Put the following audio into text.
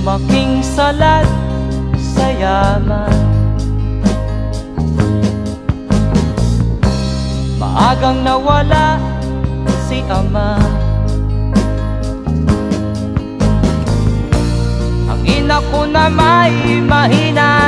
Lumaking salat sa yaman, maagang nawala si ama. Ang ina ko na may mahina